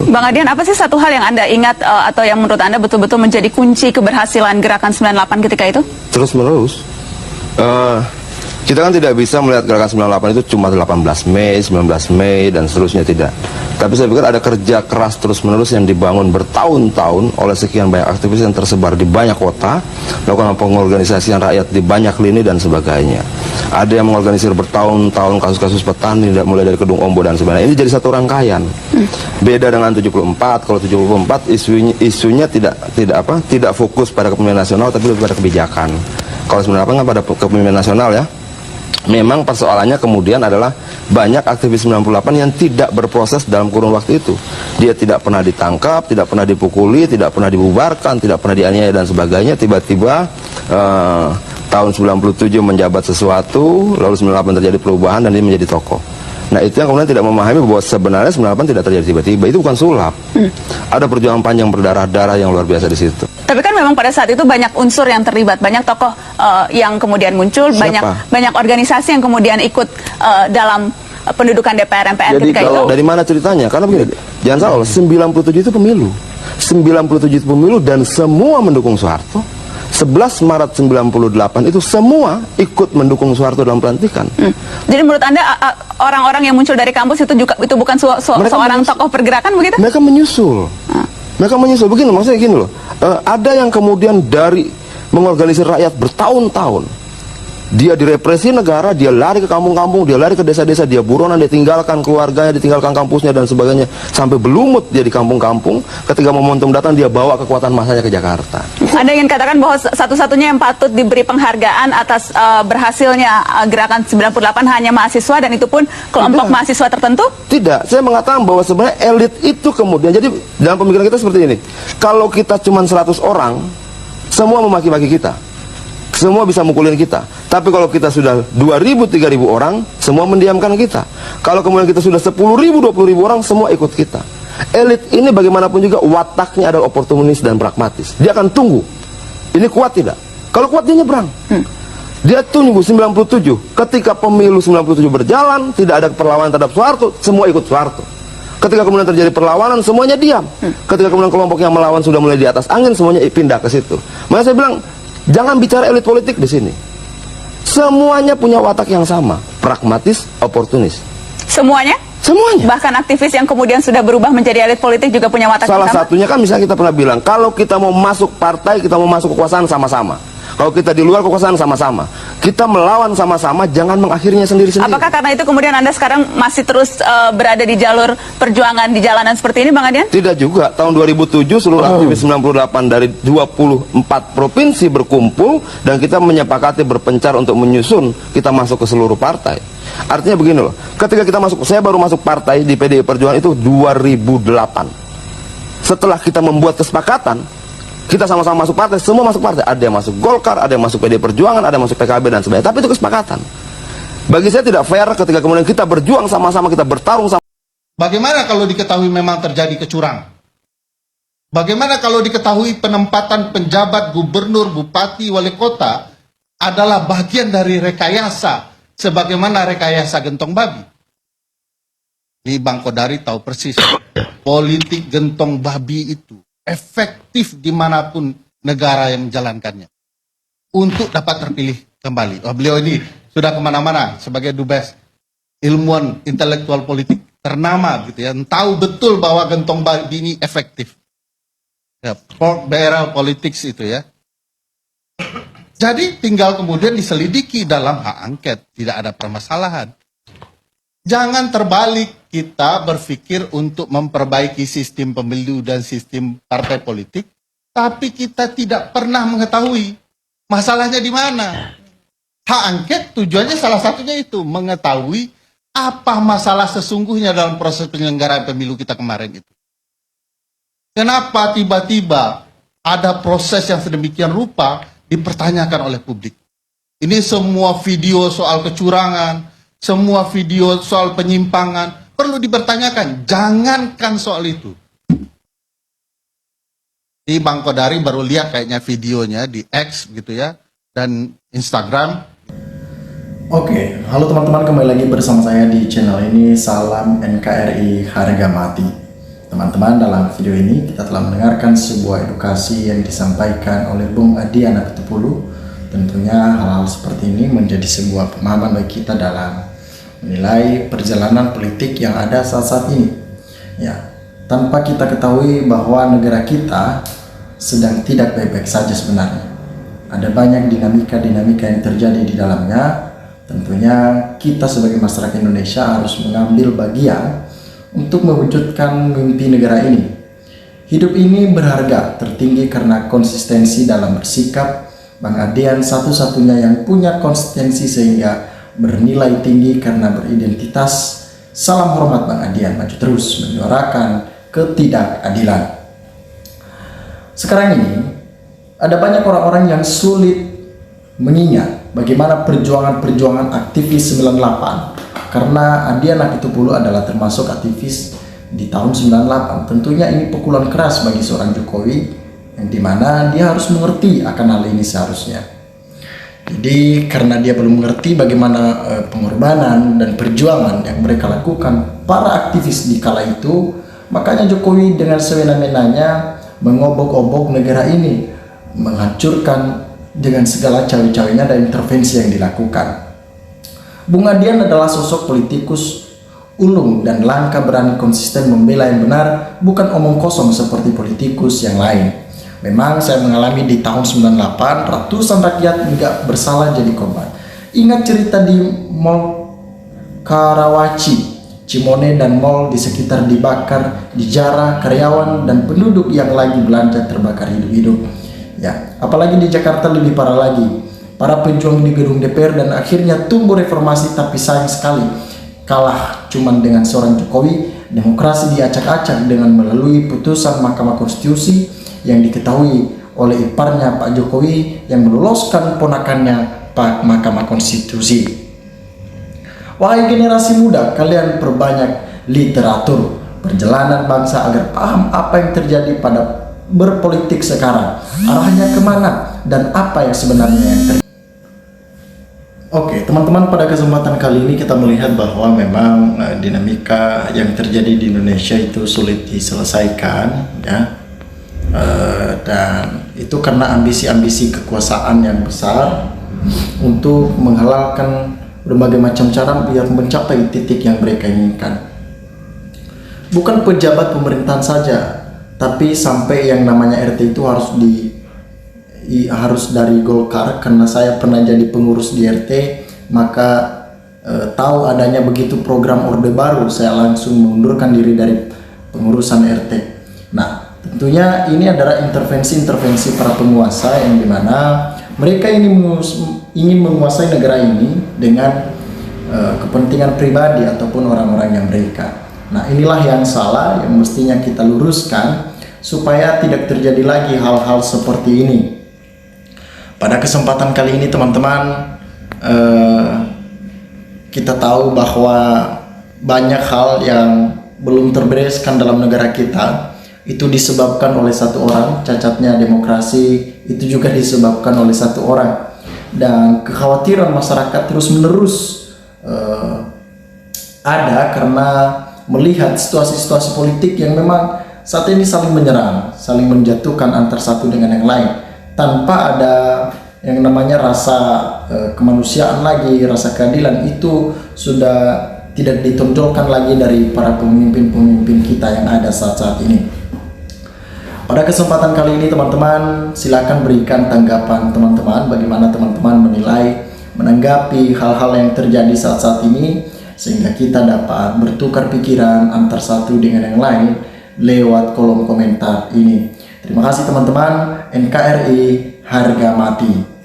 Bang Adian, apa sih satu hal yang Anda ingat atau yang menurut Anda betul-betul menjadi kunci keberhasilan Gerakan 98 ketika itu? Terus menerus. Kita kan tidak bisa melihat Gerakan 98 itu cuma 18 Mei, 19 Mei, dan seterusnya, tidak. Tapi saya pikir ada kerja keras terus-menerus yang dibangun bertahun-tahun oleh sekian banyak aktivis yang tersebar di banyak kota, melakukan pengorganisasian rakyat di banyak lini dan sebagainya. Ada yang mengorganisir bertahun-tahun kasus-kasus petani, mulai dari Kedung Ombo dan sebagainya. Ini jadi satu rangkaian. Beda dengan 74, kalau 74 isunya tidak fokus pada kepemimpinan nasional, tapi lebih pada kebijakan. Kalau 98 kan pada kepemimpinan nasional ya. Memang persoalannya kemudian adalah banyak aktivis 98 yang tidak berproses dalam kurun waktu itu. Dia tidak pernah ditangkap, tidak pernah dipukuli, tidak pernah dibubarkan, tidak pernah dianiaya dan sebagainya. Tiba-tiba tahun 97 menjabat sesuatu, lalu 98 terjadi perubahan dan dia menjadi tokoh. Nah, itu yang kemudian tidak memahami bahwa sebenarnya 98 tidak terjadi tiba-tiba. Itu bukan sulap. Ada perjuangan panjang berdarah-darah yang luar biasa di situ. Tapi kan memang pada saat itu banyak unsur yang terlibat, banyak tokoh yang kemudian muncul, banyak organisasi yang kemudian ikut dalam pendudukan DPR MPR ketika itu. Dari mana ceritanya? Karena begini, jangan salah, 97 itu pemilu. 97 itu pemilu dan semua mendukung Soeharto. 11 Maret 98 itu semua ikut mendukung Soeharto dalam pelantikan. Jadi menurut Anda orang-orang yang muncul dari kampus itu bukan seorang tokoh pergerakan begitu? Mereka menyusul. Mereka menyusul begini, maksudnya gini loh. Ada yang kemudian dari mengorganisir rakyat bertahun-tahun. Dia direpresi negara, dia lari ke kampung-kampung, dia lari ke desa-desa, dia buronan, dia tinggalkan keluarganya, ditinggalkan kampusnya dan sebagainya. Sampai berlumut dia di kampung-kampung. Ketika momentum datang, dia bawa kekuatan masanya ke Jakarta. Anda ingin katakan bahwa satu-satunya yang patut diberi penghargaan atas berhasilnya Gerakan 98 hanya mahasiswa, dan itu pun kelompok mahasiswa tertentu? Tidak, saya mengatakan bahwa sebenarnya elit itu kemudian, jadi dalam pemikiran kita seperti ini. Kalau kita cuma 100 orang, semua memaki-maki kita. Semua bisa mukulin kita. Tapi kalau kita sudah 2.000, 3.000 orang, semua mendiamkan kita. Kalau kemudian kita sudah 10.000, 20.000 orang, semua ikut kita. Elit ini bagaimanapun juga wataknya adalah oportunis dan pragmatis. Dia akan tunggu. Ini kuat tidak? Kalau kuat dia nyebrang. Dia tunggu 97. Ketika pemilu 97 berjalan, tidak ada perlawanan terhadap Soeharto, semua ikut Soeharto. Ketika kemudian terjadi perlawanan, semuanya diam. Ketika kemudian kelompok yang melawan sudah mulai di atas angin, semuanya pindah ke situ. Makanya saya bilang, jangan bicara elit politik di sini. Semuanya punya watak yang sama, pragmatis, oportunis. Semuanya? Semuanya. Bahkan aktivis yang kemudian sudah berubah menjadi elit politik juga punya watak yang sama? Salah satunya kan misalnya kita pernah bilang, kalau kita mau masuk partai, kita mau masuk kekuasaan sama-sama. Kalau kita di luar kekuasaan sama-sama. Kita melawan sama-sama, jangan mengakhirinya sendiri-sendiri. Apakah karena itu kemudian Anda sekarang masih terus berada di jalur perjuangan di jalanan seperti ini, Bang Adian? Tidak juga. Tahun 2007 seluruh aktivis 98 dari 24 provinsi berkumpul dan kita menyepakati berpencar untuk menyusun kita masuk ke seluruh partai. Artinya begini loh, ketika kita masuk, saya baru masuk partai di PDI Perjuangan itu 2008. Setelah kita membuat kesepakatan, kita sama-sama masuk partai, semua masuk partai. Ada yang masuk Golkar, ada yang masuk PDI Perjuangan, ada yang masuk PKB dan sebagainya. Tapi itu kesepakatan. Bagi saya tidak fair ketika kemudian kita berjuang sama-sama, kita bertarung sama. Bagaimana kalau diketahui memang terjadi kecurangan? Bagaimana kalau diketahui penempatan penjabat gubernur, bupati, wali kota adalah bagian dari rekayasa, sebagaimana rekayasa gentong babi? Ini Bang Kodari tahu persis, politik gentong babi itu efektif dimanapun negara yang menjalankannya untuk dapat terpilih kembali. Beliau ini sudah kemana-mana sebagai dubes, ilmuwan intelektual politik ternama gitu ya, tahu betul bahwa gentong babi ini efektif. Ya, pork barrel politics itu ya. Jadi tinggal kemudian diselidiki dalam hak angket, tidak ada permasalahan. Jangan terbalik kita berpikir untuk memperbaiki sistem pemilu dan sistem partai politik, tapi kita tidak pernah mengetahui masalahnya di mana. Hak angket tujuannya salah satunya itu, mengetahui apa masalah sesungguhnya dalam proses penyelenggaraan pemilu kita kemarin itu. Kenapa tiba-tiba ada proses yang sedemikian rupa dipertanyakan oleh publik? Ini semua video soal kecurangan, semua video soal penyimpangan perlu dipertanyakan. Jangankan soal itu. Di Bang Kodari baru lihat kayaknya videonya di X gitu ya, dan Instagram. Oke, halo teman-teman, kembali lagi bersama saya di channel ini. Salam NKRI harga mati. teman-teman, dalam video ini kita telah mendengarkan sebuah edukasi yang disampaikan oleh Bung Adi Anapitupulu. Tentunya hal-hal seperti ini menjadi sebuah pemahaman bagi kita dalam menilai perjalanan politik yang ada saat-saat ini. Ya, tanpa kita ketahui bahwa negara kita sedang tidak baik-baik saja sebenarnya. Ada banyak dinamika-dinamika yang terjadi di dalamnya. Tentunya kita sebagai masyarakat Indonesia harus mengambil bagian untuk mewujudkan mimpi negara ini. Hidup ini berharga, tertinggi karena konsistensi dalam bersikap. Bang Adian satu-satunya yang punya konsistensi sehingga bernilai tinggi karena beridentitas. Salam hormat Bang Adian, maju terus menyuarakan ketidakadilan. Sekarang ini ada banyak orang-orang yang sulit mengingat bagaimana perjuangan aktivis 98. Karena Adi Anapitupulu adalah termasuk aktivis di tahun 98. Tentunya ini pukulan keras bagi seorang Jokowi, yang dimana dia harus mengerti akan hal ini seharusnya. Jadi karena dia belum mengerti bagaimana pengorbanan dan perjuangan yang mereka lakukan para aktivis di kala itu, makanya Jokowi dengan sewenang-wenangnya mengobok-obok negara ini, menghancurkan dengan segala cawe-cawenya dan intervensi yang dilakukan. Bung Adian adalah sosok politikus ulung dan langkah berani konsisten membela yang benar, bukan omong kosong seperti politikus yang lain. Memang saya mengalami di tahun 98, ratusan rakyat nggak bersalah jadi korban. Ingat cerita di Mall Karawaci, Cimone dan mall di sekitar dibakar, dijarah karyawan dan penduduk yang lagi belanja terbakar hidup-hidup. Ya, apalagi di Jakarta lebih parah lagi. Para pejuang di gedung DPR dan akhirnya tumbuh reformasi, tapi sayang sekali kalah cuman dengan seorang Jokowi. Demokrasi diacak-acak dengan melalui putusan Mahkamah Konstitusi yang diketahui oleh iparnya Pak Jokowi yang meloloskan ponakannya Pak Mahkamah Konstitusi. Wahai generasi muda, kalian perbanyak literatur perjalanan bangsa agar paham apa yang terjadi pada berpolitik sekarang, arahnya kemana dan apa yang sebenarnya yang terjadi. Oke, teman-teman, pada kesempatan kali ini kita melihat bahwa memang dinamika yang terjadi di Indonesia itu sulit diselesaikan, ya, dan itu karena ambisi-ambisi kekuasaan yang besar untuk menghalalkan berbagai macam cara biar mencapai titik yang mereka inginkan. Bukan pejabat pemerintahan saja, tapi sampai yang namanya RT itu harus dari Golkar. Karena saya pernah jadi pengurus di RT, maka tahu adanya begitu program Orde Baru, saya langsung mengundurkan diri dari pengurusan RT. Nah, tentunya ini adalah intervensi para penguasa yang dimana mereka ini ingin menguasai negara ini dengan kepentingan pribadi ataupun orang-orang yang mereka. Nah, inilah yang salah yang mestinya kita luruskan supaya tidak terjadi lagi hal-hal seperti ini. Pada kesempatan kali ini teman-teman, kita tahu bahwa banyak hal yang belum terbereskan dalam negara kita. Itu disebabkan oleh satu orang. Cacatnya demokrasi itu juga disebabkan oleh satu orang. Dan kekhawatiran masyarakat terus-menerus ada karena melihat situasi-situasi politik yang memang saat ini saling menyerang, saling menjatuhkan antar satu dengan yang lain, tanpa ada yang namanya rasa kemanusiaan lagi, rasa keadilan itu sudah tidak ditonjolkan lagi dari para pemimpin-pemimpin kita yang ada saat-saat ini. Pada kesempatan kali ini teman-teman, silakan berikan tanggapan teman-teman, bagaimana teman-teman menanggapi hal-hal yang terjadi saat-saat ini, sehingga kita dapat bertukar pikiran antar satu dengan yang lain lewat kolom komentar ini. Terima kasih teman-teman. NKRI harga mati.